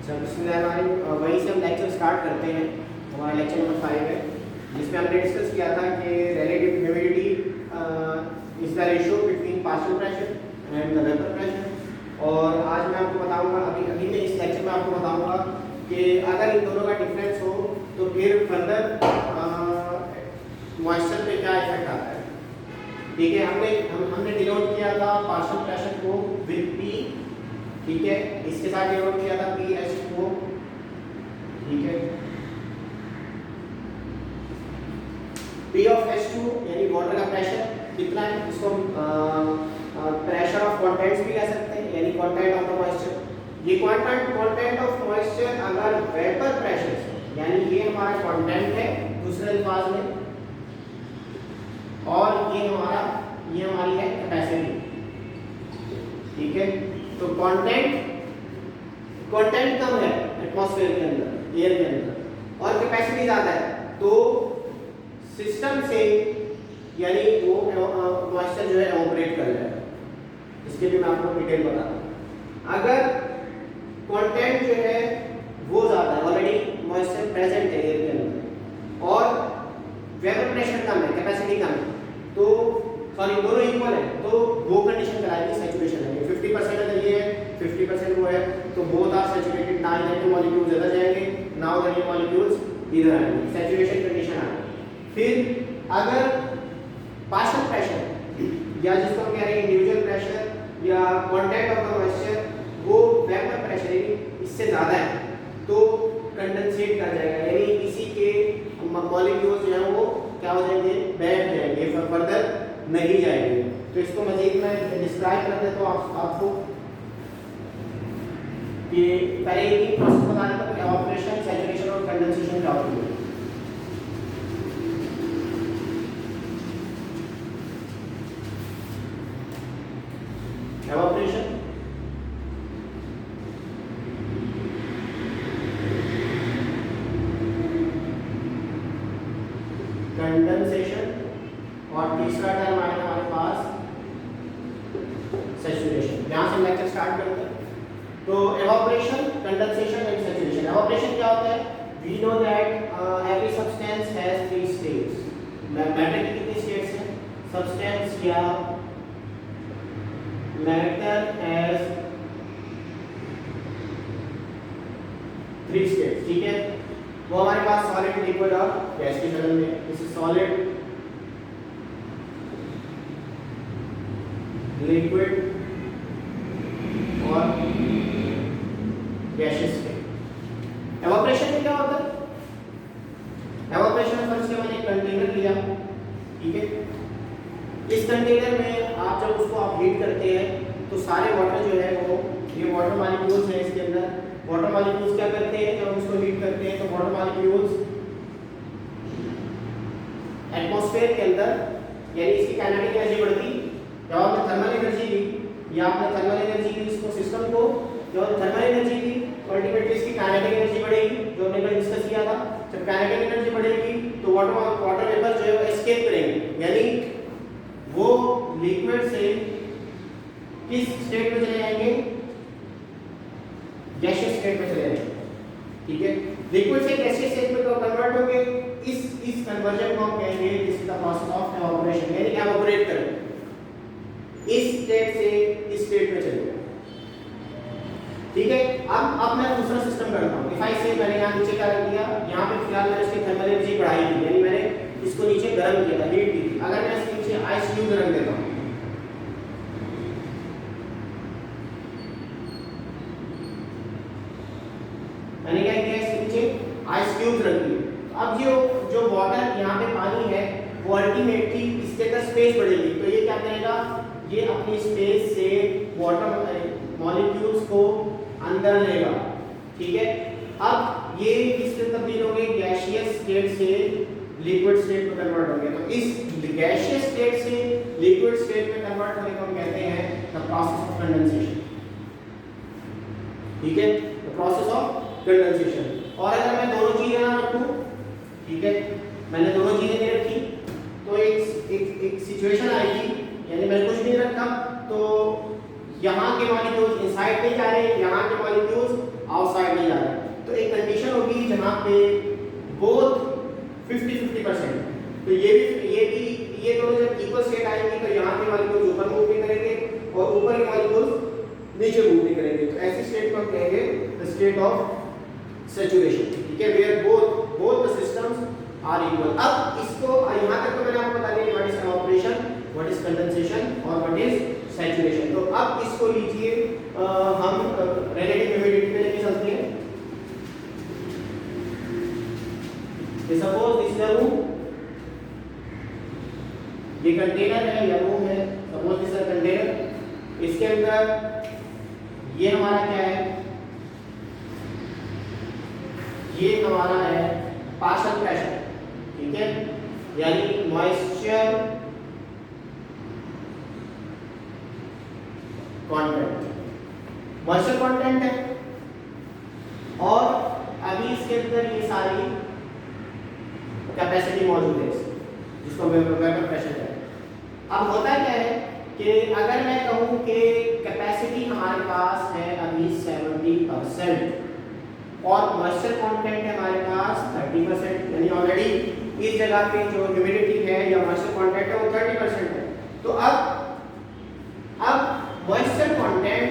अच्छा, बिस्मिल्लाहिर्रहमानिर्रहीम। वहीं से हम लेक्चर स्टार्ट करते हैं। हमारा लेक्चर नंबर 5 है, जिसमें हमने डिस्कस किया था कि relative humidity is the ratio between partial pressure and the vapour pressure. और आज मैं आपको बताऊंगा, अभी मैं इस लेक्चर में आपको बताऊंगा कि अगर इन दोनों का डिफरेंस हो तो फिर फर्दर मॉइस्चर पे क्या इफेक्ट आता है। ठीक है, हमने डिनोट किया था पार्शियल प्रेशर को विद पी। ठीक है, इसके साथ डिनोट किया था PH2। ठीक है, P of H2 यानी वाटर का प्रेशर कितना है, इसको प्रेशर ऑफ कंटेंट्स भी कह सकते हैं, यानी कंटेंट ऑफ द मॉइस्चर। ये कंटेंट ऑफ मॉइस्चर अगर वेपर प्रेशर से, यानी ये हमारा कंटेंट है दूसरे अल्फाज में, और ये हमारी है कैपेसिटी। ठीक है, तो कंटेंट कम है एटमॉस्फेयर के अंदर, एयर के अंदर, और कैपेसिटी ज्यादा है, तो सिस्टम से यानी वो मॉइस्चर जो है ऑपरेट कर रहा है। इसके लिए मैं आपको डिटेल बता दूं। अगर कंटेंट जो है वो ज्यादा है, ऑलरेडी मॉइस्चर प्रेजेंट है एयर के अंदर, और वेपर प्रेशर कम है, कैपेसिटी कम है, तो सॉरी दोनों इक्वल है, तो वो कंडीशन कराएगी सैचुरेशन है। 50% अगर ये है 50% वो है, तो बोथ आर सैचुरेटेड, ना इधर के मॉलिक्यूल्स इधर जाएंगे ना उधर के मॉलिक्यूल्स इधर आएंगे, सैचुरेशन कंडीशन आ गई। फिर अगर पार्शियल प्रेशर या जिसको हम कह रहे हैं इंडिविजुअल प्रेशर या कांटेक्ट ऑफ द मॉइस्चर वो वेपर प्रेशर इससे ज्यादा है, तो कंडेंसेट कर जाएगा, यानी इसी के मॉलिक्यूल्स जो है वो क्या हो जाएंगे, बैठ जाएंगे, फर्दर नहीं जाएंगे। तो इसको मजीद में डिस्क्राइब कर देता हूं आपको कि पहले एक प्रोसेस बताने तक इवेपोरेशन, सैचुरेशन और कंडेंसेशन क्या होती है। इवेपोरेशन कंडेंसेशन और तीसरा टर्म आएगा हमारे पास सैचुरेशन। यहां से लेक्चर स्टार्ट करते हैं। तो evaporation, condensation and saturation. Evaporation क्या होता है? We know that every substance has 3 states. Matter की कितनी स्टेट्स हैं? सब्सटेंस या मैटर हैज 3 स्टेट्स। ठीक है, वो हमारे पास सॉलिड, लिक्विड और गैस के शक्ल में। दिस इज सॉलिड, लिक्विड और गैसेस के। इवेपोरेशन में क्या होता है? इवेपोरेशन में फर्स्ट मैंने एक कंटेनर लिया, ठीक है, इस कंटेनर में आप जब उसको आप हीट करते हैं तो सारे वाटर जो है वो, ये वाटर मॉलिक्यूल्स हैं इसके अंदर। वाटर मॉलिक्यूल्स क्या करते हैं जब हम इसको हीट करते हैं, तो वाटर मॉलिक्यूल्स एटमॉस्फेयर के अंदर, यानी इसकी काइनेटिक एनर्जी बढ़ती। जब आपने थर्मल एनर्जी दी या आपने थर्मल एनर्जी दी इसको सिस्टम को, जब थर्मल एनर्जी दी तो अल्टीमेटली इसकी काइनेटिक एनर्जी बढ़ेगी, जो हमने कल डिस्कस किया था। जब काइनेटिक एनर्जी बढ़ेगी तो वाटर वेपर जो है वो एस्केप करेंगे, यानी वो लिक्विड से किस स्टेट में चले जाएंगे? गैसियस स्टेट में चले जाएंगे। ठीक है, लिक्विड से गैसियस स्टेट में कन्वर्ट होंगे। इस कन्वर्जन को हम कहेंगे this is the process of evaporation, यानी इवेपोरेट करें, इस स्टेट से इस स्टेट में चले जाए। ठीक है, अब मैं दूसरा सिस्टम करता हूं। इफ आई से मैंने यहां नीचे क्या कर दिया, यहां पे फिलहाल मैंने इसकी थर्मल एनर्जी बढ़ाई थी, यानी मैंने इसको नीचे गर्म किया था, हीट दी थी। अगर मैं इसके नीचे आइस क्यूब रख देता हूं, मैंने क्या किया, इसके नीचे आइस क्यूब रख दिए, तो अब जो वाटर यहां पे पानी है वो अल्टीमेटली इसके अंदर स्पेस बढ़ेगी, तो ये क्या करेगा, ये अपनी स्पेस से वाटर मॉलिक्यूल्स को अंदर लेगा। ठीक है, अब ये किससे तब्दील होंगे, गैसियस स्टेट से लिक्विड स्टेट में कन्वर्ट होंगे। तो इस गैसियस स्टेट से लिक्विड स्टेट में कन्वर्ट होने को हम कहते हैं द प्रोसेस ऑफ कंडेंसेशन। ठीक है, द प्रोसेस ऑफ कंडेंसेशन। और अगर मैं दोनों चीजें ना रखूं, ठीक है, मैंने दोनों चीजें नहीं रखी, तो एक सिचुएशन आएगी, यानी मैंने कुछ नहीं रखा तो यहाँ के मॉलिक्यूल्स इनसाइड नहीं जा रहे, यहाँ के मॉलिक्यूल्स आउटसाइड नहीं जा यहाँ पे बोथ 50-50%। तो ये दोनों जब इक्वल स्टेट आएंगे तो यहाँ के मॉलिक्यूल्स ऊपर मूव नहीं करेंगे और ऊपर के मॉलिक्यूल्स नीचे मूव नहीं करेंगे। तो ऐसी स्टेट को हम कहेंगे द स्टेट ऑफ सैचुरेशन। ठीक है, where both the systems are equal. अब इसको यहाँ तक तो मैंने आपको बता दिया what is evaporation, what is condensation और व्हाट इज सैचुरेशन। तो अब इसको लीजिए हम रिलेटिव ह्यूमिडिटी में लेके चलते हैं। Suppose this is a room, ये कंटेनर है या रूम है, suppose this is a container. इसके अंदर ये हमारा क्या है, ये हमारा है पार्शियल प्रेशर। ठीक है, यानी मॉइस्चर कंटेंट, मॉइस्चर कंटेंट है। और अभी इसके अंदर ये सारी कैपेसिटी मौजूद है जिसको वेपर प्रेशर है। अब होता क्या है कि अगर मैं कहूं कि कैपेसिटी हमारे पास है अभी 70% और मॉइस्चर कंटेंट है हमारे पास 30%, यानी ऑलरेडी इस जगह पे जो ह्यूमिडिटी है या मॉइस्चर कंटेंट है वो 30% है। तो अब मॉइस्चर कंटेंट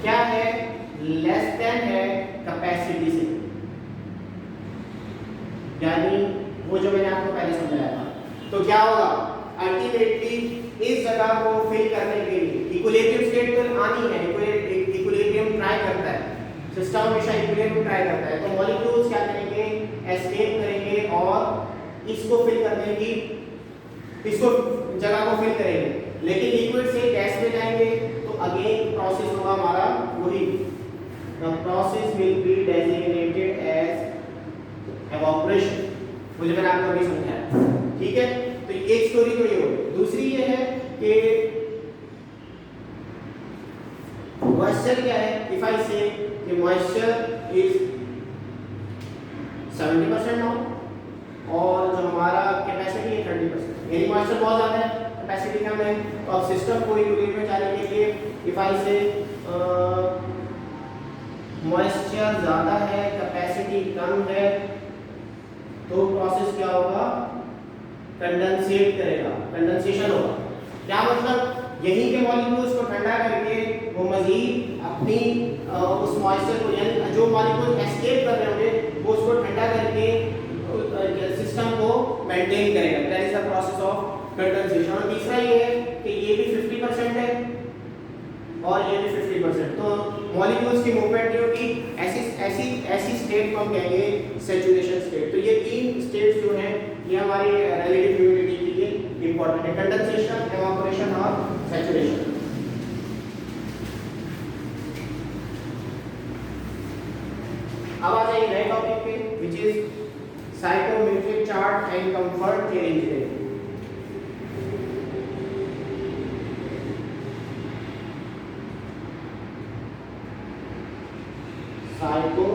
क्या है, लेस देन है कैपेसिटी से, यानी वो जो मैंने आपको पहले समझाया था। तो क्या होगा, अल्टीमेटली इस जगह को फिल करने के लिए इक्विलिब्रियम स्टेट तो आनी है, इक्विलिब्रियम ट्राई करता है, सिस्टम हमेशा इक्विलिब्रियम ट्राई करता है। तो मॉलिक्यूल्स क्या करेंगे, एस्केप करेंगे और इसको फिल करने की, इसको जगह को फिल करेंगे, लेकिन लिक्विड से गैस में जाएंगे तो अगेन प्रोसेस होगा हमारा वही, the process will be designated as evaporation. मुझे मैंने आपको अभी समझाया। ठीक है, तो एक स्टोरी तो ये हो गई। दूसरी ये है कि मॉइस्चर क्या है, इफ आई से कि मॉइस्चर इज 70% नाउ और जो हमारा कैपेसिटी है 30%, यानी मॉइस्चर बहुत ज्यादा है, कैपेसिटी कम है। तो अब सिस्टम को इक्विलिब्रियम में जाने के लिए इफ आई से मॉइस्चर ज्यादा है, कैपेसिटी कम है, तो प्रोसेस क्या होगा, कंडेंसेट करेगा, कंडेंसेशन होगा। क्या मतलब, यहीं के मॉलिक्यूल्स को ठंडा करके वो मजीद अपनी उस मॉइस्चर को, यानी जो मॉलिक्यूल एस्केप कर रहे होंगे वो उसको ठंडा करके सिस्टम को मेंटेन करेगा। That is the process of condensation. और तीसरा ये है कि ये भी 50% है और ये भी 50%। तो मॉलिक्यूल्स की मूवमेंट होगी, ऐसी स्टेट को हम कहेंगे सैचुरेशन स्टेट। तो ये तीन स्टेट्स जो हैं ये हमारी रिलेटिव ह्यूमिडिटी के लिए इंपॉर्टेंट है, कंडेंसेशन, एवापोरेशन और सैचुरेशन। अब आ जाइए नए टॉपिक पे, which is psychometric chart and comfort theory engineering. Psycho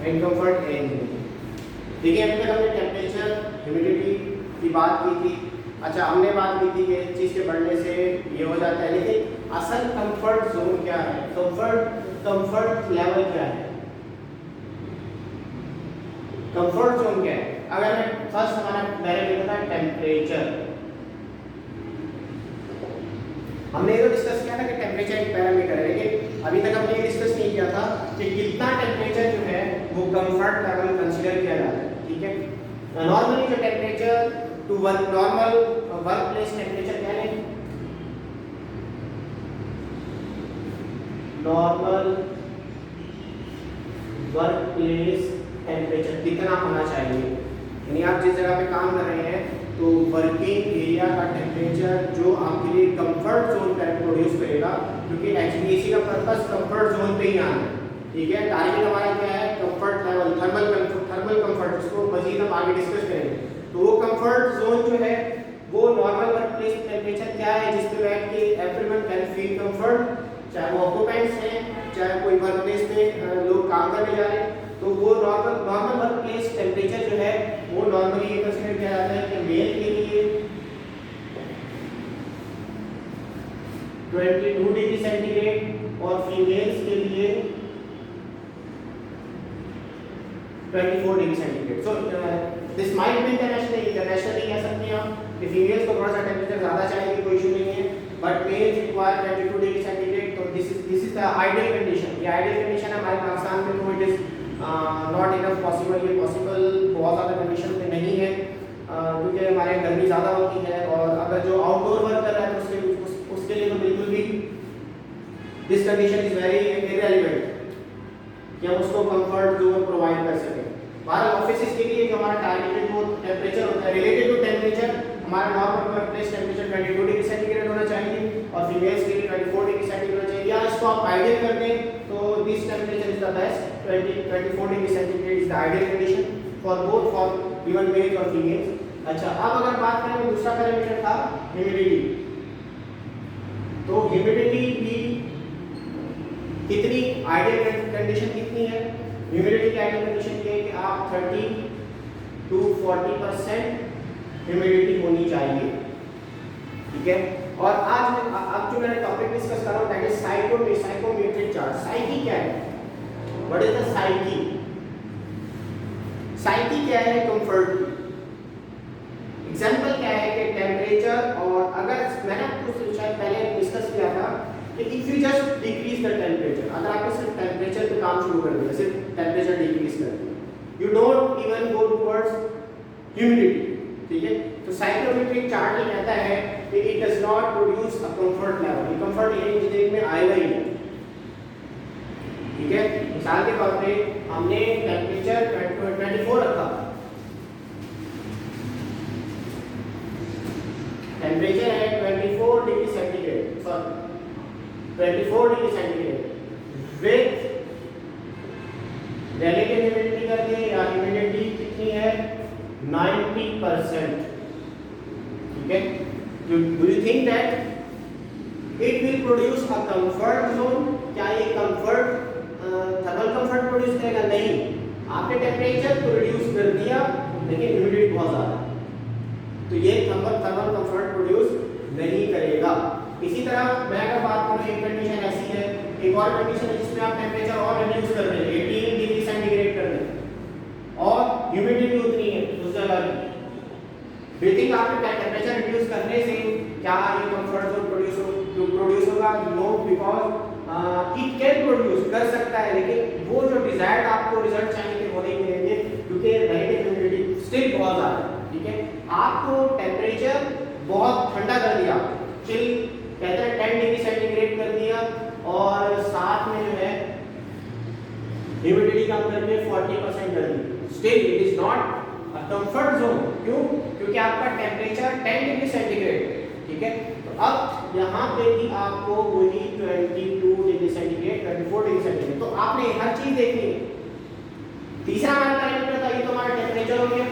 and comfort and, देखिए अभी तक हमने टेम्परेचर, ह्यूमिडिटी की बात की थी। अच्छा, हमने बात की थी कि इस चीज़ के बढ़ने से ये हो जाता है, लेकिन असल कंफर्ट जोन क्या है, कंफर्ट लेवल क्या है, कंफर्ट जोन क्या है। अगर मैं फर्स्ट हमारा पैरामीटर था टेम्परेचर, हमने ये तो डिस्कस किया था कि टेम्परेचर एक पैरामीटर है, लेकिन अभी तक हमने ये डिस्कस नहीं किया था कि कितना टेम्परेचर जो है वो कंफर्ट लेवल कंसीडर किया जाता है। ठीक है, नॉर्मली जो temperature to normal work place temperature क्या है, नॉर्मल वर्क प्लेस टेम्परेचर कितना होना चाहिए, यानी आप जिस जगह पे काम कर रहे हैं तो वर्किंग एरिया का टेम्परेचर जो आपके लिए कंफर्ट जोन प्रोड्यूस करेगा, क्योंकि एचपीएसी का पर्पस कंफर्ट जोन पे ही आना है। ठीक है, टारगेट हमारा क्या है, कंफर्ट लेवल, थर्मल कंफर्ट, जिसको मजीद हम आगे डिस्कस करेंगे। तो वो कंफर्ट जोन जो है वो नॉर्मल वर्क प्लेस टेम्परेचर क्या है जिस पे बैठ के एवरीवन कैन फील कंफर्ट, चाहे वो ऑक्यूपेंट्स हैं चाहे कोई वर्क प्लेस में लोग काम करने जा रहे हैं, तो वो नॉर्मल वर्क प्लेस टेम्परेचर जो है वो नॉर्मली ये कंसीडर किया जाता है कि मेल के लिए 22 डिग्री सेंटीग्रेड और फीमेल्स के लिए 24 degree centigrade. So this might be internationally कह सकते हैं आप कि फीमेल्स को थोड़ा सा टेम्परेचर ज़्यादा चाहिए, कोई इशू नहीं है, but males require 22 degree centigrade. तो this is the ideal condition. ये आइडियल कंडीशन है हमारे पाकिस्तान में, तो it is not enough possible. ये पॉसिबल बहुत ज़्यादा कंडीशन में नहीं है क्योंकि हमारे गर्मी ज़्यादा होती है, और अगर जो आउटडोर वर्क कर रहा है तो उसके लिए तो बिल्कुल भी this condition is very irrelevant कि हम उसको कंफर्ट जोन प्रोवाइड कर सकें। हमारे ऑफिस के लिए जो हमारा टारगेटेड वो टेम्परेचर होता है रिलेटेड टू टेम्परेचर, हमारा normal work place temperature 22 degree centigrade होना चाहिए और फीमेल्स के लिए 24 डिग्री सेंटीग्रेड होना चाहिए। या इसको आप आइडियल कर दें तो this temperature is the best, 24 degree centigrade is the ideal condition for both, for even males और फीमेल्स। अच्छा, अब अगर बात करें दूसरा पैरामीटर था ह्यूमिडिटी, तो ह्यूमिडिटी भी कितनी आइडियल कंडीशन कितनी है? ह्यूमिडिटी की आइडियल कंडीशन ये है कि आप 30 to 40% ह्यूमिडिटी होनी चाहिए, ठीक है। और आज अब जो मैंने टॉपिक डिस्कस कर रहा हूँ that is psychometric chart. Psyche क्या है? What is the psyche? Psyche क्या है? कंफर्ट। एग्जांपल क्या है कि टेम्परेचर, और अगर मैंने आपको शायद पहले डिस्कस किया था कि if you just decrease the temperature, अगर आपने सिर्फ टेम्परेचर पे काम शुरू कर दिया, सिर्फ टेम्परेचर डिक्रीज कर दिया, you don't even go towards humidity, ठीक है। तो साइकोमेट्रिक चार्ट ये कहता है कि it does not produce a comfort level. ये कंफर्ट ये इंजीनियरिंग में आएगा ही नहीं, ठीक है। मिसाल के तौर पे हमने टेम्परेचर 24 रखा, टेम्परेचर है 24 degree centigrade, sorry 24 degree centigrade with relative humidity कर दें, या ह्यूमिडिटी कितनी है? 90%, ठीक है। Do you think that it will produce a comfort zone? क्या ये कंफर्ट थर्मल कंफर्ट प्रोड्यूस करेगा? नहीं। आपने टेम्परेचर को रिड्यूस कर दिया लेकिन ह्यूमिडिटी बहुत ज़्यादा, तो ये थर्मल कंफर्ट प्रोड्यूस नहीं करेगा। इसी तरह मैं अगर बात करूँ, एक कंडीशन ऐसी है, एक और कंडीशन है जिसमें आप टेम्परेचर और रिड्यूस कर रहे हैं, 18 डिग्री सेंटीग्रेड कर रहे हैं और ह्यूमिडिटी उतनी है उस जगह की। डू यू थिंक आपके टेम्परेचर रिड्यूस करने से क्या ये कंफर्ट जोन प्रोड्यूस होगा? No, because it can produce, कर सकता है, लेकिन वो जो डिजायर्ड आपको रिजल्ट चाहिए थे वो नहीं मिलेंगे क्योंकि रिलेटिव ह्यूमिडिटी स्टिल बहुत ज़्यादा है, ठीक है। आपको टेम्परेचर बहुत ठंडा कर दिया, चिल कहते हैं 10 डिग्री सेंटीग्रेड कर दिया, और साथ में जो है ह्यूमिडिटी कम करके 40% कर दी, still it is not a comfort zone. क्यों? क्योंकि आपका टेम्परेचर 10 डिग्री सेंटीग्रेड, ठीक है। तो अब यहाँ पे भी आपको वही 22 डिग्री सेंटीग्रेड, 24 डिग्री सेंटीग्रेड, तो आपने हर चीज देखनी है। तीसरा हमारा पैरामीटर था, ये तो हमारा टेम्परेचर हो गया,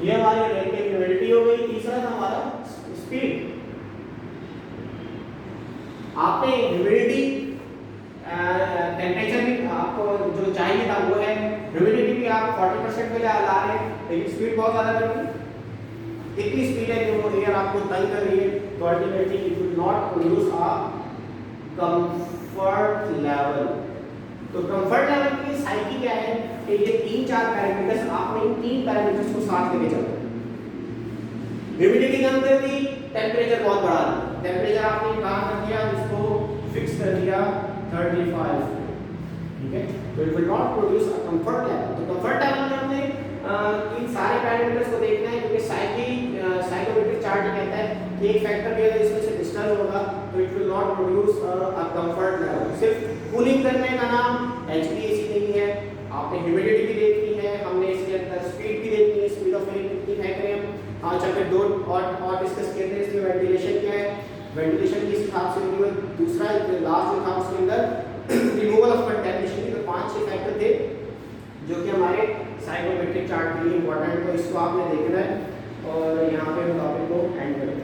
ये हमारी रिलेटिव ह्यूमिडिटी हो गई। तीसरा था हमारा स्पीड। आपने ह्यूमिडिटी टेम्परेचर भी आपको जो चाहिए था वो है, ह्यूमिडिटी भी आप 40% पे ला रहे हैं, लेकिन स्पीड बहुत ज़्यादा कर दी। इतनी स्पीड है कि वो एयर आपको तंग कर रही है, तो ultimately it will not produce a comfort level. तो कंफर्ट लेवल की साइकी क्या है कि ये 3-4 पैरामीटर्स, आपने इन 3 पैरामीटर्स को साथ लेके चलना है। ह्यूमिडिटी कम कर दी, टेम्परेचर बहुत बढ़ा दिया, टेम्परेचर आपने कहाँ कर दिया, इसको फिक्स कर दिया 35, ठीक है। तो it will not produce a comfort level. तो कंफर्ट लेवल में हमने इन सारे पैरामीटर्स को देखना है, क्योंकि साइकोमेट्रिक चार्ट कहता है कि एक फैक्टर भी अगर इसमें से डिस्टर्ब होगा तो it will not produce a comfort level. सिर्फ कूलिंग करने का नाम HVAC नहीं है, आपने ह्यूमिडिटी भी देखनी है, हमने इसके अंदर स्पीड भी देखनी है, स्पीड ऑफ एयर कितनी फेंक रहे हैं हम। अच्छा, फिर दो और डिस्कस किए थे, इसमें वेंटिलेशन क्या है, वेंटिलेशन किस हिसाब से होगी, दूसरा लास्ट जो था उसके अंदर रिमूवल ऑफ कंटेमिनेशन की। तो 5-6 फैक्टर थे जो कि हमारे साइकोमेट्रिक चार्ट के लिए इंपॉर्टेंट, तो इसको आपने देखना है। और यहाँ पे हम टॉपिक को एंड करें।